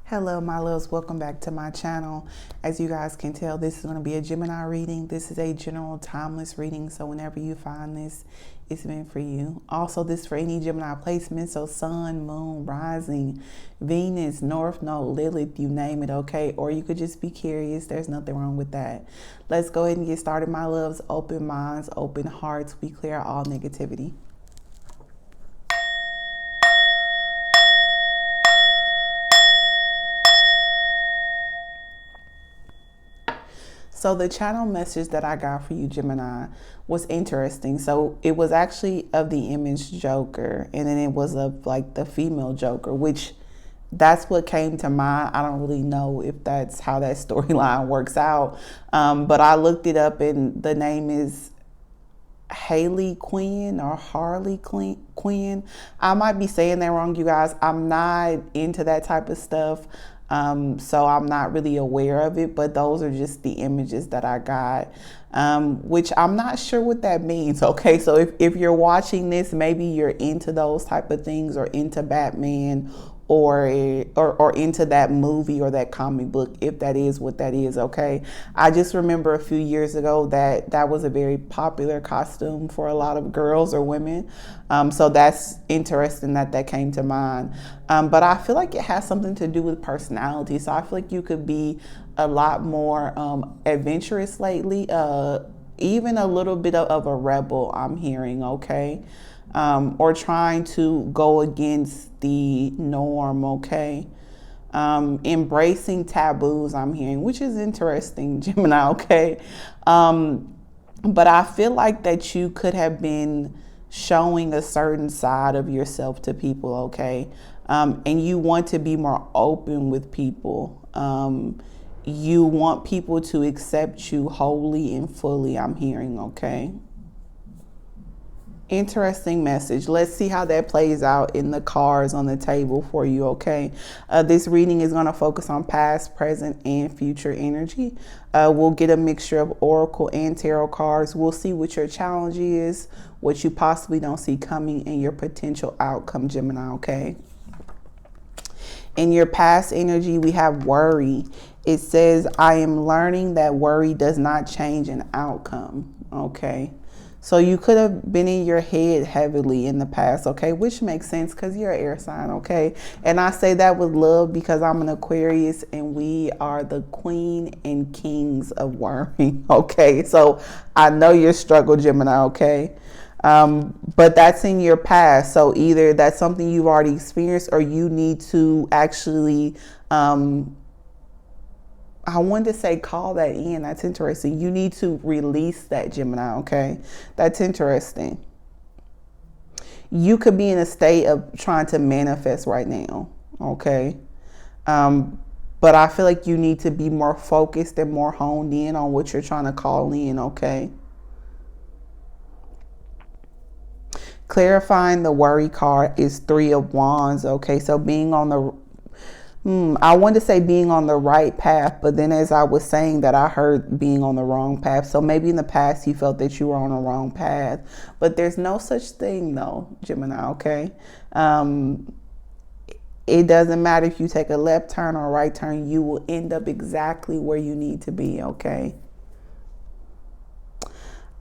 Hello my loves, welcome back to my channel. As you guys can tell, this is going to be a Gemini reading. This is a general timeless reading, so whenever you find this, it's meant for you. Also, this is for any Gemini placement, so sun, moon, rising, Venus, north node, Lilith, you name it, okay? Or you could just be curious. There's nothing wrong with that. Let's go ahead and get started, my loves. Open minds, open hearts. We clear all negativity. So the channel message that I got for you, Gemini, was interesting. So it was actually of the image Joker, and then it was of like the female Joker, which that's what came to mind. I don't really know if that's how that storyline works out. But I looked it up and the name is Haley Quinn or Harley Quinn. I might be saying that wrong, you guys. I'm not into that type of stuff. So I'm not really aware of it, but those are just the images that I got, which I'm not sure what that means. Okay, so if you're watching this, maybe you're into those type of things or into Batman or into that movie or that comic book, if that is what that is. Okay, I just remember a few years ago that was a very popular costume for a lot of girls or women, so that's interesting that came to mind. But I feel like it has something to do with personality, so I feel like you could be a lot more adventurous lately, even a little bit of a rebel, I'm hearing. Okay, or trying to go against the norm. Okay, embracing taboos, I'm hearing, which is interesting, Gemini. Okay, but I feel like that you could have been showing a certain side of yourself to people. Okay, and you want to be more open with people. You want people to accept you wholly and fully, I'm hearing. Okay, interesting message. Let's see how that plays out in the cards on the table for you. Okay, this reading is going to focus on past, present, and future energy. We'll get a mixture of oracle and tarot cards. We'll see what your challenge is, what you possibly don't see coming, and your potential outcome, Gemini. Okay, in your past energy, we have worry. It says, I am learning that worry does not change an outcome. Okay, so you could have been in your head heavily in the past, okay, which makes sense because you're an air sign. Okay, and I say that with love because I'm an Aquarius and we are the queen and kings of worry. Okay, so I know your struggle, Gemini. Okay, but that's in your past, so either that's something you've already experienced or you need to actually I wanted to say call that in. That's interesting. You need to release that, Gemini. Okay, that's interesting. You could be in a state of trying to manifest right now. Okay, but I feel like you need to be more focused and more honed in on what you're trying to call in. Okay, clarifying the worry card is 3 of Wands. Okay, so being on the I wanted to say being on the right path, but then as I was saying that, I heard being on the wrong path. So maybe in the past you felt that you were on the wrong path, but there's no such thing though, Gemini. Okay, it doesn't matter if you take a left turn or a right turn, you will end up exactly where you need to be. Okay,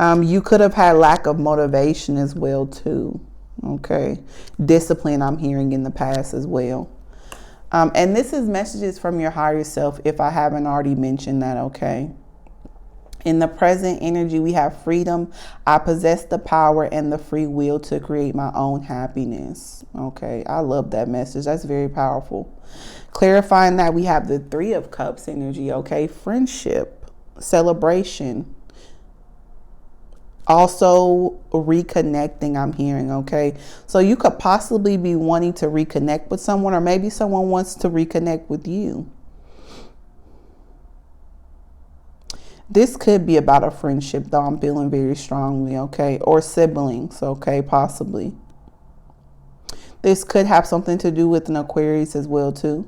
you could have had lack of motivation as well too. Okay, discipline, I'm hearing in the past as well. And this is messages from your higher self, if I haven't already mentioned that. Okay, in the present energy, we have freedom. I possess the power and the free will to create my own happiness. Okay, I love that message. That's very powerful. Clarifying that, we have the 3 of Cups energy. Okay, friendship, celebration, also reconnecting, I'm hearing. Okay, so you could possibly be wanting to reconnect with someone, or maybe someone wants to reconnect with you. This could be about a friendship though, I'm feeling very strongly. Okay, or siblings. Okay, possibly this could have something to do with an Aquarius as well too.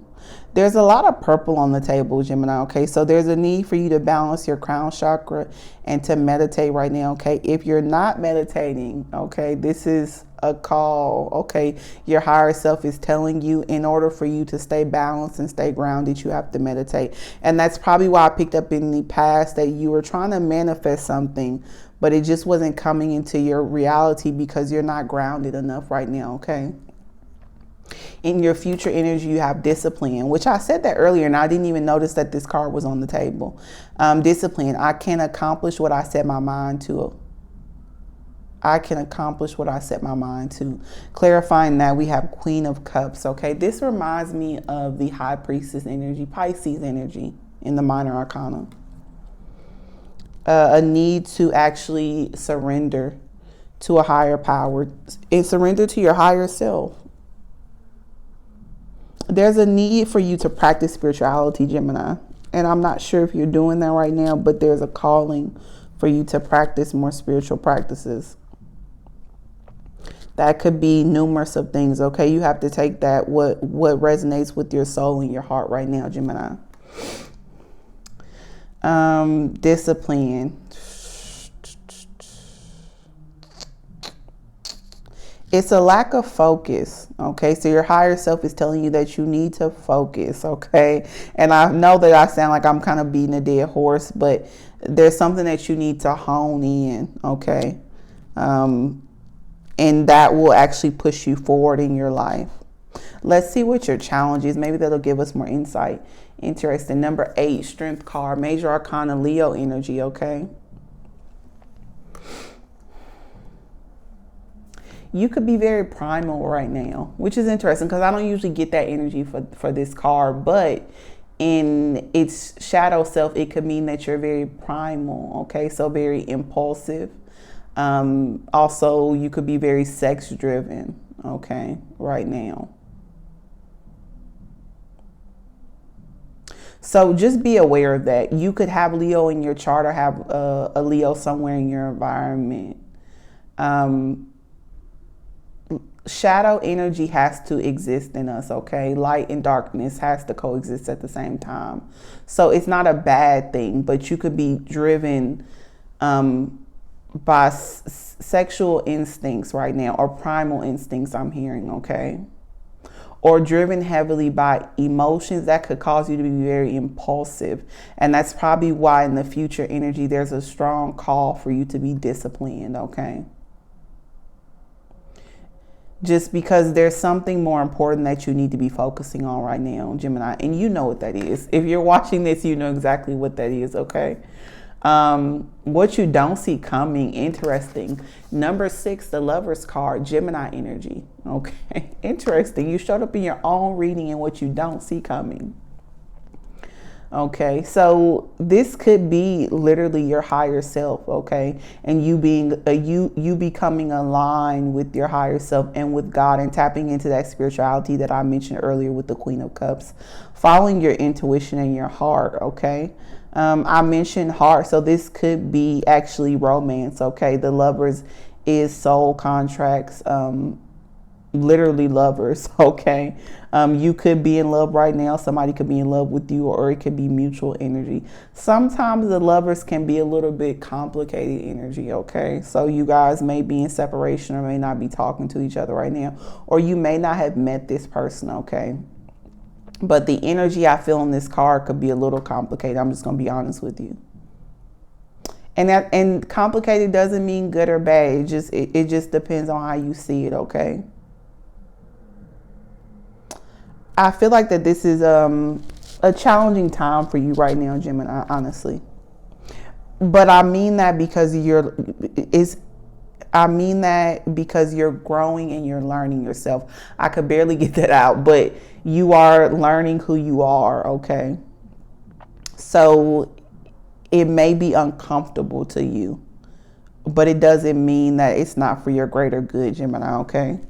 There's a lot of purple on the table, Gemini, okay? So there's a need for you to balance your crown chakra and to meditate right now, okay? If you're not meditating, okay, this is a call, okay? Your higher self is telling you in order for you to stay balanced and stay grounded, you have to meditate. And that's probably why I picked up in the past that you were trying to manifest something, but it just wasn't coming into your reality because you're not grounded enough right now, okay? In your future energy, you have discipline, which I said that earlier, and I didn't even notice that this card was on the table. Discipline. I can accomplish what I set my mind to. I can accomplish what I set my mind to. Clarifying that, we have Queen of Cups, okay? This reminds me of the High Priestess energy, Pisces energy in the Minor Arcana. A need to actually surrender to a higher power and surrender to your higher self. There's a need for you to practice spirituality, Gemini. And I'm not sure if you're doing that right now, but there's a calling for you to practice more spiritual practices. That could be numerous of things, okay? You have to take that, what resonates with your soul and your heart right now, Gemini. Discipline. It's a lack of focus, okay? So your higher self is telling you that you need to focus, okay? And I know that I sound like I'm kind of beating a dead horse, but there's something that you need to hone in, okay? And that will actually push you forward in your life. Let's see what your challenge is. Maybe that'll give us more insight. Interesting. Number 8, Strength card, Major Arcana, Leo energy, okay? You could be very primal right now, which is interesting because I don't usually get that energy for this card, but in its shadow self, it could mean that you're very primal, okay? So very impulsive. Also, you could be very sex driven, okay, right now. So just be aware of that. You could have Leo in your chart or have a Leo somewhere in your environment. Shadow energy has to exist in us, okay? Light and darkness has to coexist at the same time. So it's not a bad thing, but you could be driven by sexual instincts right now, or primal instincts I'm hearing, okay? Or driven heavily by emotions that could cause you to be very impulsive. And that's probably why in the future energy, there's a strong call for you to be disciplined, okay? Just because there's something more important that you need to be focusing on right now, Gemini. And you know what that is. If you're watching this, you know exactly what that is, okay? What you don't see coming, interesting. Number 6, the Lover's card, Gemini energy, okay? Interesting. You showed up in your own reading and what you don't see coming. Okay, so this could be literally your higher self, okay? And you being you becoming aligned with your higher self and with God and tapping into that spirituality that I mentioned earlier with the Queen of Cups. Following your intuition and your heart, okay? I mentioned heart, so this could be actually romance, okay? The Lovers is soul contracts, literally lovers, okay? You could be in love right now. Somebody could be in love with you, or it could be mutual energy. Sometimes the Lovers can be a little bit complicated energy, okay? So you guys may be in separation or may not be talking to each other right now, or you may not have met this person, okay? But the energy I feel in this card could be a little complicated. I'm just going to be honest with you. And complicated doesn't mean good or bad. It just depends on how you see it, okay? I feel like that this is a challenging time for you right now, Gemini, honestly. But I mean that because you're growing and you're learning yourself. I could barely get that out, but you are learning who you are, okay? So it may be uncomfortable to you, but it doesn't mean that it's not for your greater good, Gemini, okay?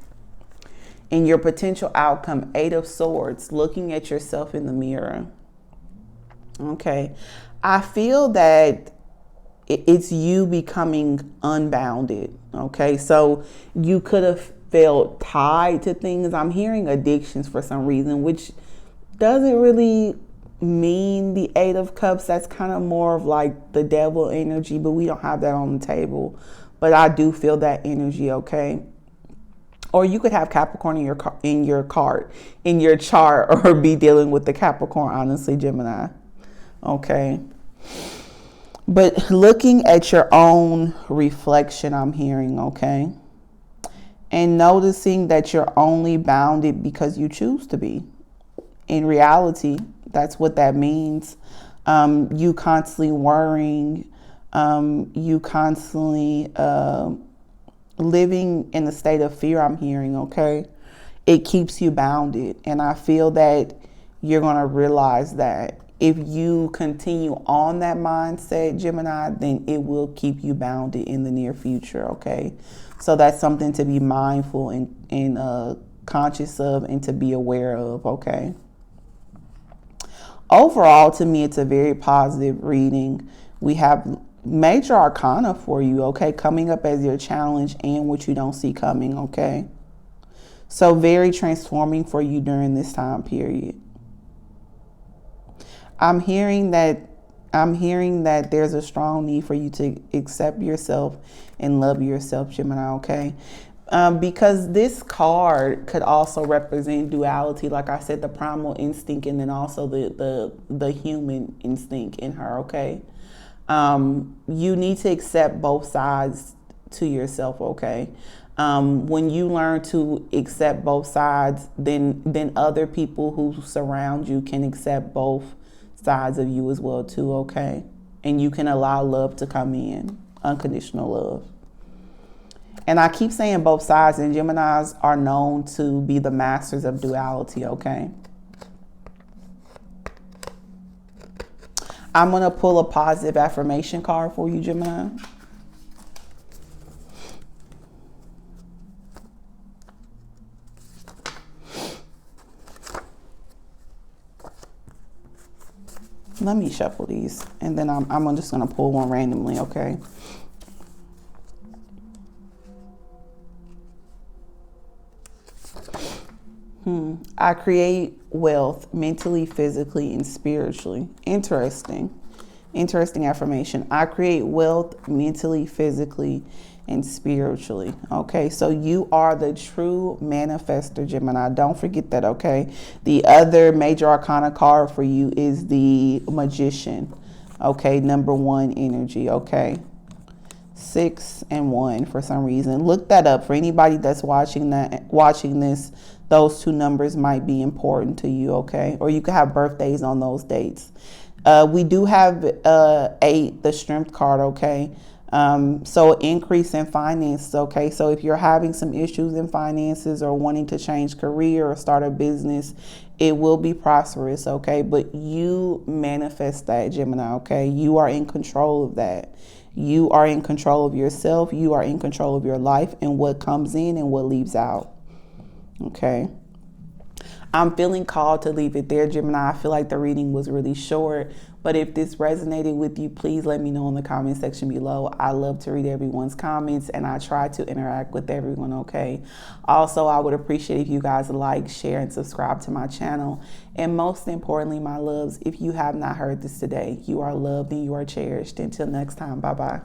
In your potential outcome, 8 of Swords, looking at yourself in the mirror. Okay. I feel that it's you becoming unbounded. Okay. So you could have felt tied to things. I'm hearing addictions for some reason, which doesn't really mean the Eight of Cups. That's kind of more of like the devil energy, but we don't have that on the table. But I do feel that energy, okay? Or you could have Capricorn in your chart, or be dealing with the Capricorn, honestly, Gemini. Okay. But looking at your own reflection, I'm hearing, okay? And noticing that you're only bounded because you choose to be. In reality, that's what that means. You constantly worrying, you constantly living in a state of fear, I'm hearing, okay? It keeps you bounded. And I feel that you're going to realize that if you continue on that mindset, Gemini, then it will keep you bounded in the near future, okay? So that's something to be mindful and conscious of, and to be aware of, okay? Overall, to me, it's a very positive reading. We have major arcana for you, okay, coming up as your challenge and what you don't see coming, okay? So very transforming for you during this time period. I'm hearing that there's a strong need for you to accept yourself and love yourself, Gemini, okay? Because this card could also represent duality, like I said, the primal instinct, and then also the human instinct in her, okay? You need to accept both sides to yourself, okay? When you learn to accept both sides, then other people who surround you can accept both sides of you as well too, okay? And you can allow love to come in, unconditional love. And I keep saying both sides, and Geminis are known to be the masters of duality, okay? I'm going to pull a positive affirmation card for you, Gemini. Let me shuffle these, and then I'm just going to pull one randomly, okay? I create wealth mentally, physically, and spiritually. Interesting affirmation. I create wealth mentally, physically, and spiritually. Okay, so you are the true manifester, Gemini. Don't forget that, okay? The other major arcana card for you is the Magician. Okay, number 1 energy, okay? 6 and 1 for some reason. Look that up for anybody that's watching this. Those 2 numbers might be important to you, okay? Or you could have birthdays on those dates. We do have 8, the Strength card, okay? So increase in finances, okay? So if you're having some issues in finances or wanting to change career or start a business, it will be prosperous, okay? But you manifest that, Gemini, okay? You are in control of that. You are in control of yourself. You are in control of your life and what comes in and what leaves out. Okay. I'm feeling called to leave it there, Gemini. I feel like the reading was really short, but if this resonated with you, please let me know in the comment section below. I love to read everyone's comments, and I try to interact with everyone, okay? Also, I would appreciate if you guys like, share, and subscribe to my channel. And most importantly, my loves, if you have not heard this today, you are loved and you are cherished. Until next time, bye-bye.